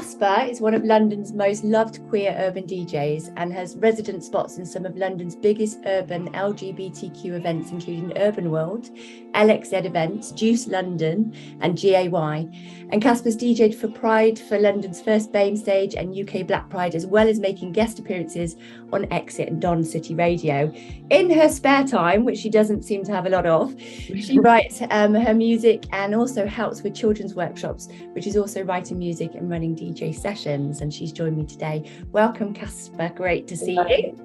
Kaspa is one of London's most loved queer urban DJs and has resident spots in some of London's biggest urban LGBTQ events, including Urban World, LXZ Events, Juice London, and G.A.Y. And Kaspa's DJed for Pride, for London's first BAME stage and UK Black Pride, as well as making guest appearances on Exit and Don City Radio. In her spare time, which she doesn't seem to have a lot of, she writes her music and also helps with children's workshops, which is also writing music and running DJ sessions. And she's joined me today. Welcome, Kaspa. Great to see you.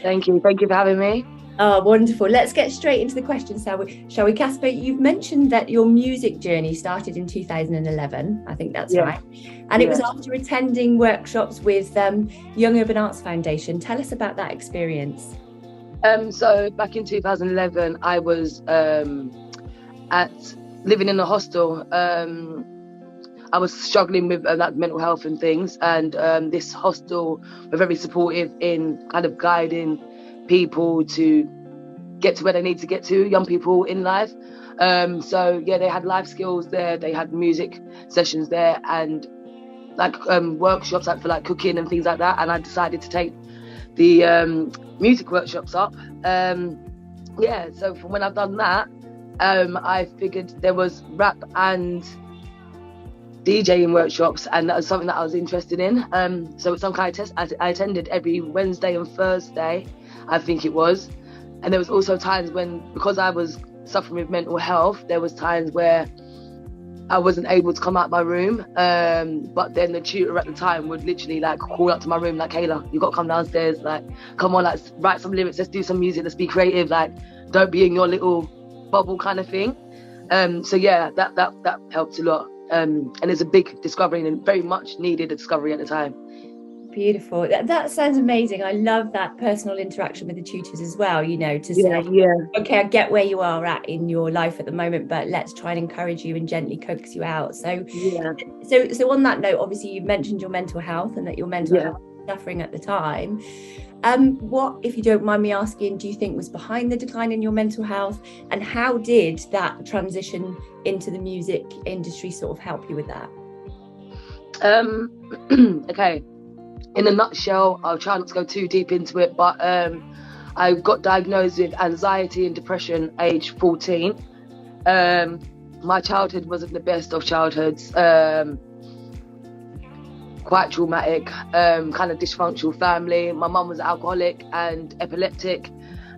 Thank you. Thank you for having me. Oh, wonderful. Let's get straight into the questions, shall we? Kaspa, you've mentioned that your music journey started in 2011. I think that's right. And it was after attending workshops with Young Urban Arts Foundation. Tell us about that experience. So back in 2011, I was living in a hostel. I was struggling with mental health and things, and this hostel were very supportive in kind of guiding people to get to where they need to get to, young people in life. So they had life skills there, they had music sessions there, and workshops for cooking and things like that. And I decided to take the music workshops up. So from when I've done that, I figured there was rap and DJing workshops, and that was something that I was interested in. So it's some kind of test. I attended every Wednesday and Thursday, I think it was. And there was also times when, because I was suffering with mental health, there was times where I wasn't able to come out my room. But then the tutor at the time would literally call up to my room, Kayla, you got to come downstairs, come on, write some lyrics, let's do some music, let's be creative, don't be in your little bubble kind of thing. That helped a lot. And it's a big discovery and very much needed a discovery at the time. Beautiful. That sounds amazing. I love that personal interaction with the tutors as well, to say, okay, I get where you are at in your life at the moment, but let's try and encourage you and gently coax you out. So on that note, obviously you mentioned your mental health and that your mental health was suffering at the time. What, if you don't mind me asking, do you think was behind the decline in your mental health, and how did that transition into the music industry sort of help you with that? Okay, in a nutshell, I'll try not to go too deep into it, but I got diagnosed with anxiety and depression age 14. My childhood wasn't the best of childhoods. Quite traumatic, kind of dysfunctional family. My mum was alcoholic and epileptic.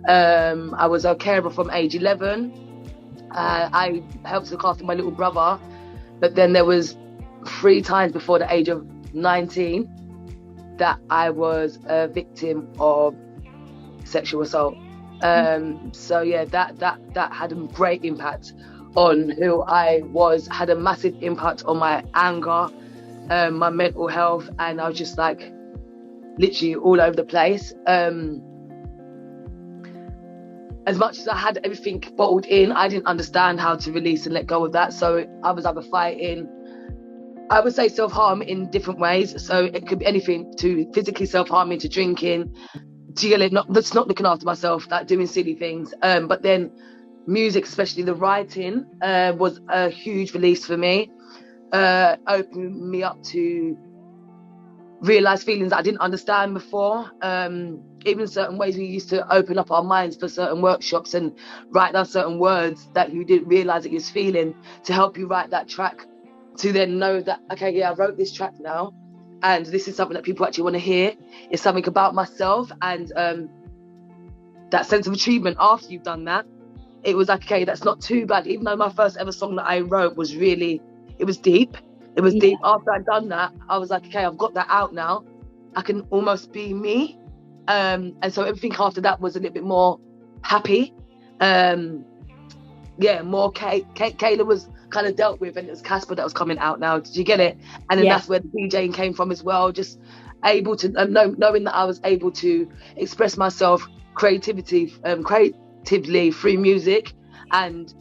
I was a carer from age 11. I helped look after my little brother, but then there was 3 times before the age of 19 that I was a victim of sexual assault. That had a great impact on who I was, had a massive impact on my anger, my mental health, and I was just literally all over the place. As much as I had everything bottled in, I didn't understand how to release and let go of that. So I was either fighting, I would say self-harm in different ways. So it could be anything, to physically self-harming, to drinking, to not looking after myself, doing silly things. But then music, especially the writing, was a huge release for me. Opened me up to realise feelings that I didn't understand before. Even certain ways we used to open up our minds for certain workshops and write down certain words that you didn't realise that you was feeling, to help you write that track, to then know that, okay, I wrote this track now, and this is something that people actually want to hear. It's something about myself, and that sense of achievement after you've done that. It was okay, that's not too bad. Even though my first ever song that I wrote was really, it was deep. It was deep. After I'd done that, I was like, okay, I've got that out now. I can almost be me. And so everything after that was a little bit more happy. More Kayla was kind of dealt with, and it was Kaspa that was coming out now. Did you get it? And then that's where the DJing came from as well. Just able to, knowing that I was able to express myself creatively through music, and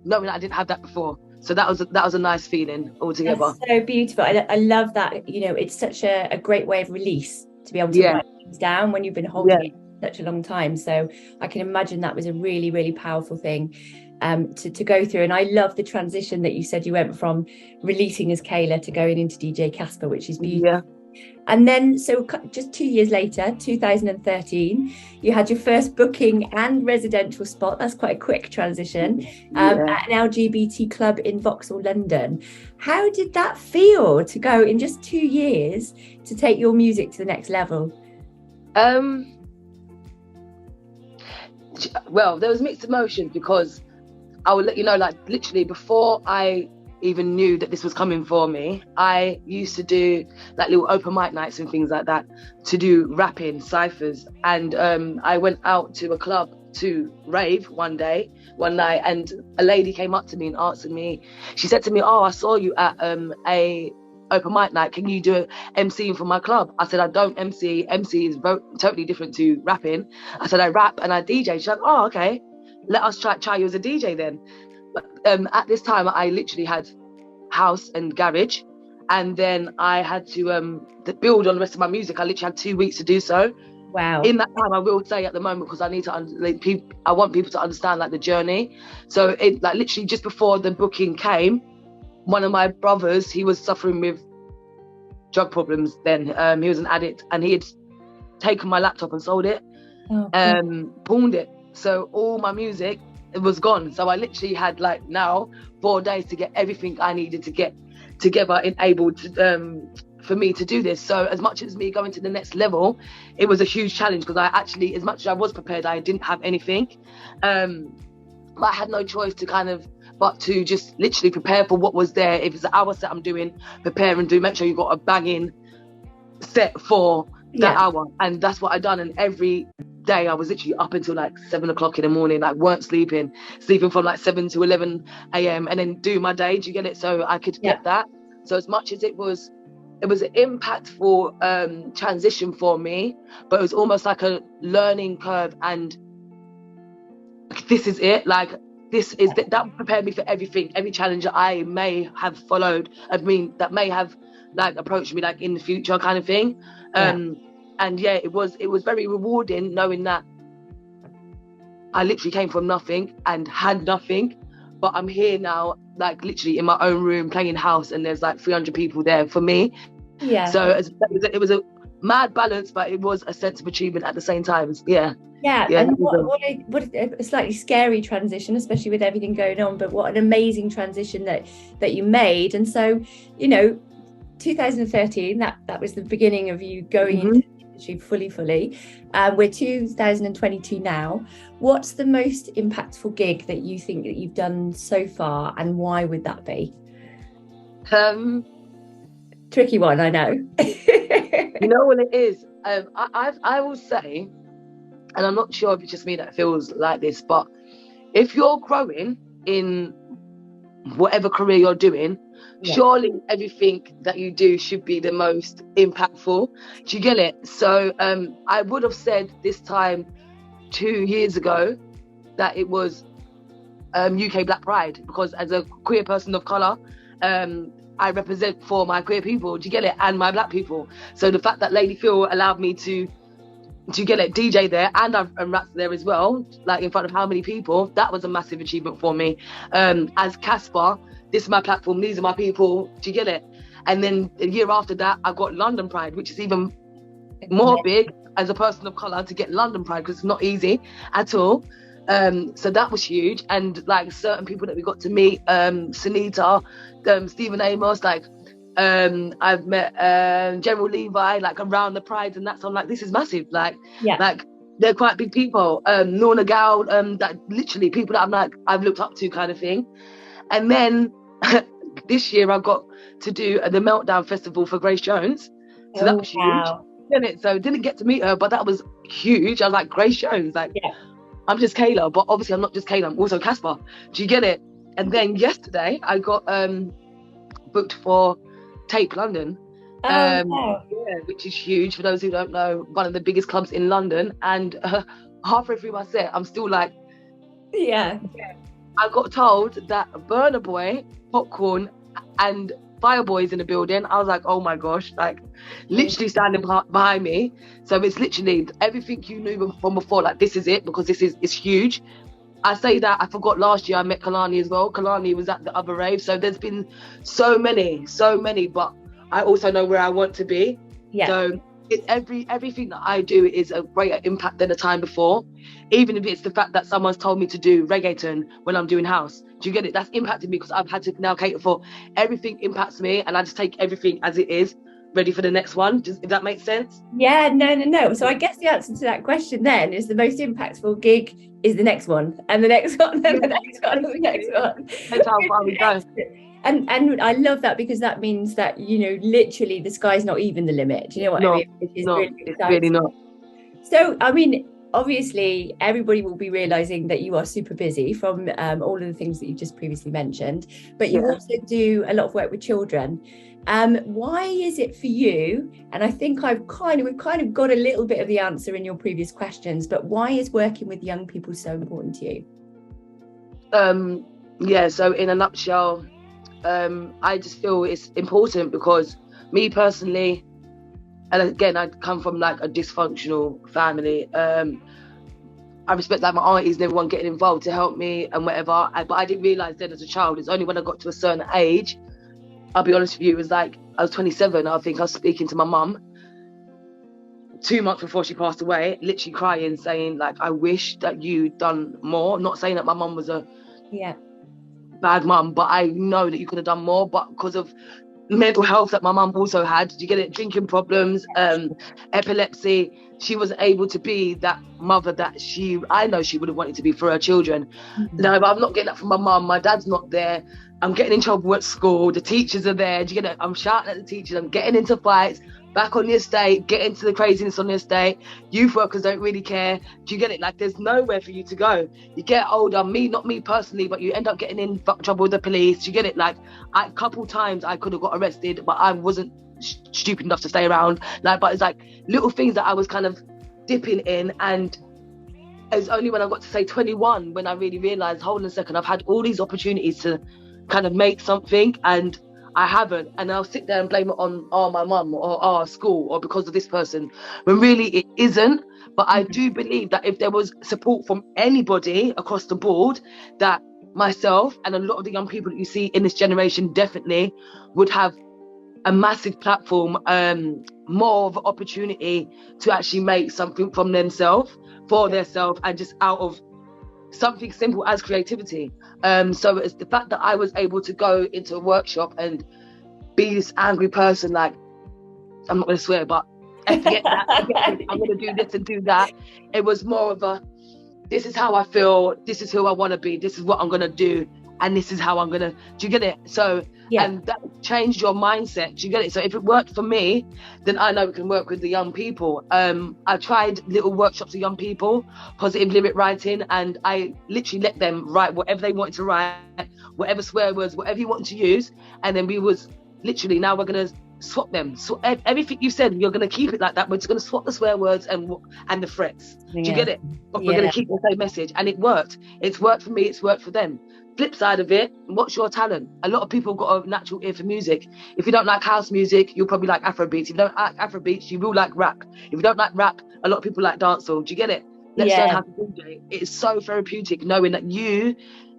knowing that I didn't have that before. So that was a nice feeling altogether. That's so beautiful. I love that. It's such a great way of release, to be able to write things down when you've been holding it such a long time. So I can imagine that was a really, really powerful thing. to go through. And I love the transition that you said you went from releasing as Kayla to going into DJ Kaspa, which is beautiful. Yeah. And then, so just 2 years later, 2013, you had your first booking and residential spot. That's quite a quick transition, at an LGBT club in Vauxhall, London. How did that feel to go in just 2 years to take your music to the next level? Well, there was mixed emotions, because I will let you know, like literally before I even knew that this was coming for me, I used to do like little open mic nights and things like that to do rapping ciphers. And I went out to a club to rave one night, and a lady came up to me and asked me, she said to me, "Oh, I saw you at a open mic night, can you do MCing for my club?" I said, "I don't MC. MC is totally different to rapping." I said, "I rap and I DJ." She's like, "Oh, okay, let us try you as a DJ then." But at this time, I literally had house and garage, and then I had to build on the rest of my music. I literally had 2 weeks to do so. Wow. In that time, I will say at the moment, because I need to I want people to understand like the journey. So it like literally just before the booking came, one of my brothers, he was suffering with drug problems then. He was an addict, and he had taken my laptop and sold it, pawned it. So all my music, it was gone. So I literally had like now 4 days to get everything I needed to get together and able to for me to do this. So as much as me going to the next level, it was a huge challenge, because I actually, as much as I was prepared, I didn't have anything. I had no choice but to just literally prepare for what was there. If it's an hour set I'm doing, prepare and make sure you've got a banging set for that hour. And that's what I done. And every day I was literally up until like 7 o'clock in the morning, like weren't sleeping from like 7 to 11 a.m. and then do my day. Do you get it? So I could get that. So as much as it was an impactful transition for me, but it was almost like a learning curve. And this is it. Like, that prepared me for everything, every challenge that I may have followed. I mean, that may have like approached me like in the future kind of thing. And yeah, it was very rewarding knowing that I literally came from nothing and had nothing, but I'm here now, like literally in my own room playing house, and there's like 300 people there for me. Yeah. So it was a mad balance, but it was a sense of achievement at the same time. Yeah. And what a slightly scary transition, especially with everything going on, but what an amazing transition that you made. And so, 2013, that was the beginning of you going into the industry fully. We're 2022 now. What's the most impactful gig that you think that you've done so far, and why would that be? Tricky one, I know. You know what it is? I will say, and I'm not sure if it's just me that feels like this, but if you're growing in whatever career you're doing, surely everything that you do should be the most impactful. Do you get it? So I would have said this time 2 years ago that it was UK Black Pride, because as a queer person of colour, I represent for my queer people, do you get it, and my black people. So the fact that Lady Phil allowed me to get a DJ there, and I've rapped there as well, like in front of how many people, that was a massive achievement for me. As Kaspa, this is my platform, these are my people, do you get it? And then a year after that, I got London Pride, which is even more big as a person of colour to get London Pride, because it's not easy at all. So that was huge. And like certain people that we got to meet, Sunita, Stephen Amos, like I've met General Levi, like around the Pride, and that's, I'm like, this is massive. Like they're quite big people. Norna Gow, that literally people that I'm like, I've looked up to kind of thing. And then this year I got to do the Meltdown Festival for Grace Jones. So that was huge. So didn't get to meet her, but that was huge. I was like, Grace Jones, like I'm just Kayla, but obviously I'm not just Kayla, I'm also Kaspa. Do you get it? And then yesterday I got booked for TAPE London, which is huge. For those who don't know, one of the biggest clubs in London. And halfway through my set, I'm still like, I got told that Burna Boy, Popcorn, and Fireboy's in the building. I was like, oh my gosh, like literally standing behind me. So it's literally everything you knew from before, like this is it, because it's huge. I say that I forgot last year I met Kalani as well. Kalani was at the other rave. So there's been so many, but I also know where I want to be. Yeah. So everything that I do is a greater impact than the time before. Even if it's the fact that someone's told me to do reggaeton when I'm doing house. Do you get it? That's impacted me because I've had to now cater for everything impacts me, and I just take everything as it is, ready for the next one. If that makes sense? Yeah, no. So I guess the answer to that question then is the most impactful gig is the next one, and the next one, and the next one, and the next one. That's how far we go. And I love that, because that means that, you know, literally the sky's not even the limit. Do you know what I mean? Which is really exciting. It's really not. So, I mean, obviously everybody will be realizing that you are super busy from all of the things that you just previously mentioned, but you also do a lot of work with children. Why is it for you? And I think we've kind of got a little bit of the answer in your previous questions, but why is working with young people so important to you? So in a nutshell, I just feel it's important because me personally, and again, I come from like a dysfunctional family. I respect like my aunties and everyone getting involved to help me and whatever. But I didn't realise then as a child, it's only when I got to a certain age, I'll be honest with you, it was like I was 27. I think I was speaking to my mum 2 months before she passed away, literally crying, saying like, I wish that you'd done more. Not saying that my mum was a bad mum, but I know that you could have done more. But because of mental health that my mum also had, you get it, drinking problems, epilepsy, she wasn't able to be that mother that I know she would have wanted to be for her children. No, but I'm not getting that from my mum. My dad's not there. I'm getting in trouble at school. The teachers are there. Do you get it? I'm shouting at the teachers. I'm getting into fights. Back on the estate, get into the craziness on the estate. Youth workers don't really care. Do you get it? Like, there's nowhere for you to go. You get older, not me personally, but you end up getting in trouble with the police. Do you get it? Like, a couple times I could have got arrested, but I wasn't stupid enough to stay around. Like, but it's like little things that I was kind of dipping in, and it was only when I got to say 21 when I really realised, hold on a second, I've had all these opportunities to kind of make something, and I haven't. And I'll sit there and blame it on my mum or our school or because of this person, when really it isn't. But I do believe that if there was support from anybody across the board, that myself and a lot of the young people that you see in this generation definitely would have a massive platform, more of an opportunity to actually make something from themselves, for themselves, and just out of something simple as creativity. So it's the fact that I was able to go into a workshop and be this angry person, like, I'm not going to swear, but forget that, I'm going to do this and do that. It was more of a, this is how I feel, this is who I want to be, this is what I'm going to do, and this is how I'm going to, do you get it? So, and that changed your mindset, do you get it? So if it worked for me, then I know it can work with the young people. I tried little workshops with young people, positive lyric writing, and I literally let them write whatever they wanted to write, whatever swear words, whatever you wanted to use, and then we was literally, now we're going to swap them. So everything you said, you're going to keep it like that. We're just going to swap the swear words and the threats. Do you get it? But we're going to keep the same message. And it worked. It's worked for me. It's worked for them. Flip side of it, what's your talent? A lot of people got a natural ear for music. If you don't like house music, you'll probably like Afrobeats. If you don't like Afrobeats, you will like rap. If you don't like rap, a lot of people like dancehall. Do you get it? Let's learn how to DJ. It's so therapeutic knowing that you,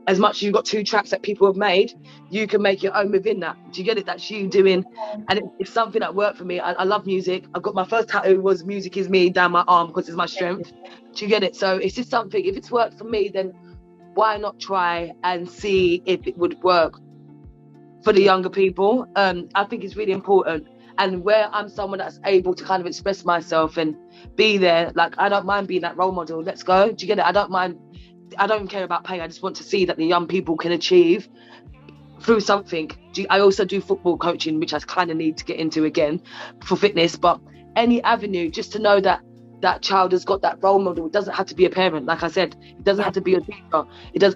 as much as you've got 2 tracks that people have made, you can make your own within that. Do you get it? That's you doing, and it's something that worked for me. I love music. I got my first tattoo was "Music is me" down my arm because it's my strength. Do you get it? So it's just something, if it's worked for me, then why not try and see if it would work for the younger people? I think it's really important. And where I'm someone that's able to kind of express myself and be there, like, I don't mind being that role model. Let's go. Do you get it? I don't mind. I don't care about pay. I just want to see that the young people can achieve through something. I also do football coaching, which I kind of need to get into again for fitness, but any avenue, just to know that that child has got that role model. It doesn't have to be a parent. Like I said, it doesn't have to be a teacher.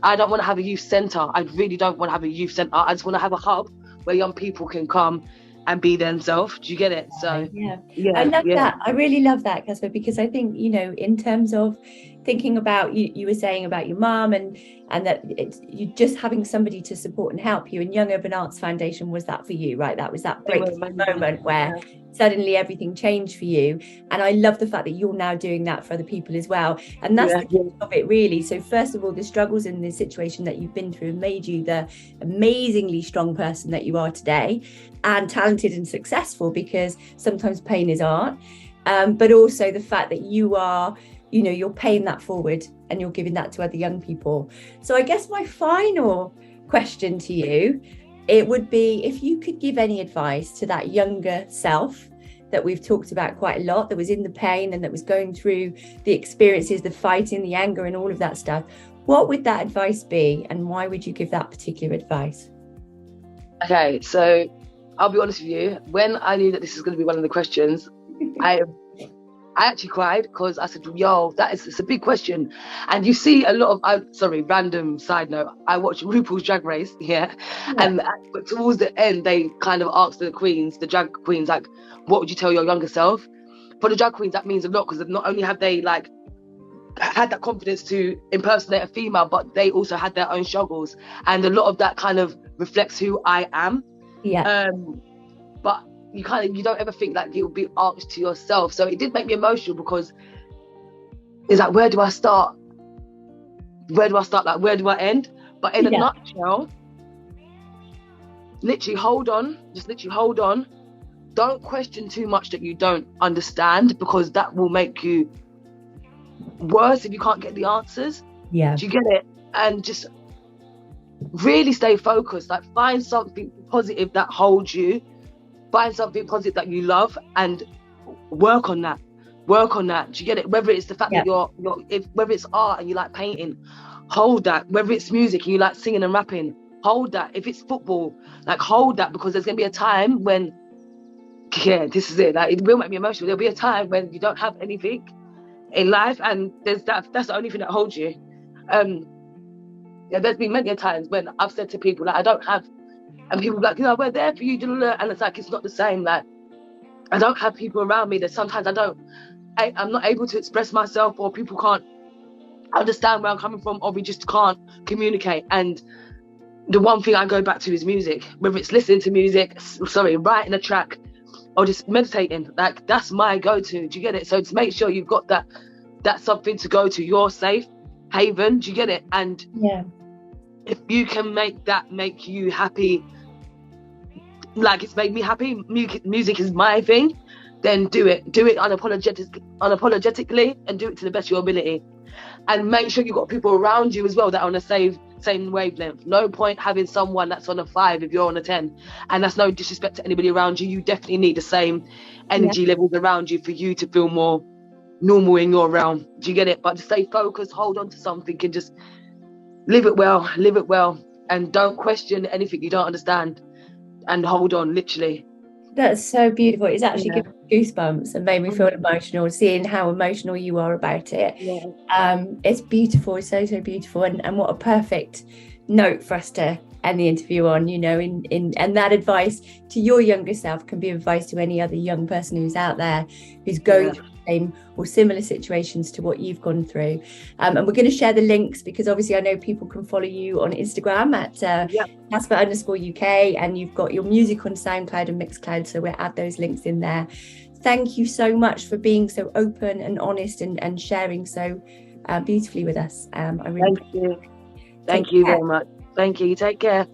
I don't want to have a youth centre. I really don't want to have a youth centre. I just want to have a hub where young people can come and be themselves. Do you get it? So I love that. I really love that, Kaspa, because I think, you know, in terms of thinking about, you were saying about your mum and that you just having somebody to support and help you, and Young Urban Arts Foundation was that for you, right? That was that breakthrough moment where suddenly everything changed for you. And I love the fact that you're now doing that for other people as well. And that's the key of it, really. So first of all, the struggles in the situation that you've been through have made you the amazingly strong person that you are today, and talented and successful, because sometimes pain is art. But also the fact that you are, you know, you're paying that forward and you're giving that to other young people. So I guess my final question to you, it would be if you could give any advice to that younger self that we've talked about quite a lot, that was in the pain and that was going through the experiences, the fighting, the anger and all of that stuff, what would that advice be, and why would you give that particular advice? Okay, so I'll be honest with you, when I knew that this is going to be one of the questions, I actually cried, because I said, yo, it's a big question. And you see a lot of, random side note, I watched RuPaul's Drag Race, and but towards the end, they kind of asked the drag queens, like, what would you tell your younger self? For the drag queens, that means a lot, because not only have they like had that confidence to impersonate a female, but they also had their own struggles, and a lot of that kind of reflects who I am. But you don't ever think that you'll be asked to yourself. So it did make me emotional, because it's like, where do I start? Like, where do I end? But in a nutshell, literally hold on. Don't question too much that you don't understand, because that will make you worse if you can't get the answers. Do you get it? And just really stay focused. Like, find something positive that holds you. Find something positive that you love and work on that. Do you get it? Whether it's the fact that whether it's art and you like painting, hold that. Whether it's music and you like singing and rapping, hold that. If it's football, like, hold that, because there's gonna be a time when, this is it. Like, it will make me emotional. There'll be a time when you don't have anything in life, and that's the only thing that holds you. There's been many times when I've said to people, like, I don't have. And people are like, we're there for you, and it's like, it's not the same. Like, I don't have people around me. That sometimes I'm not able to express myself, or people can't understand where I'm coming from, or we just can't communicate. And the one thing I go back to is music. Whether it's listening to music, writing a track, or just meditating, like, that's my go-to. Do you get it? So to make sure you've got that's something to go to, your safe haven. Do you get it? And if you can make you happy, like it's made me happy, music is my thing, then do it unapologetically, and do it to the best of your ability. And make sure you've got people around you as well that are on the same wavelength. No point having someone that's on a 5 if you're on a 10, and that's no disrespect to anybody around you. You definitely need the same energy levels around you for you to feel more normal in your realm. Do you get it? But just stay focused, hold on to something, and just live it well, and don't question anything you don't understand, and hold on, literally. That's so beautiful. It's actually given me goosebumps and made me feel emotional, seeing how emotional you are about it. It's beautiful. It's so beautiful, and what a perfect note for us to end the interview on. And that advice to your younger self can be advice to any other young person who's out there who's going through the same or similar situations to what you've gone through. And we're going to share the links, because obviously I know people can follow you on Instagram at Kaspa_UK, and you've got your music on SoundCloud and Mixcloud, so we'll add those links in there. Thank you so much for being so open and honest and sharing so beautifully with us. I really Thank you very much. Thank you. Take care.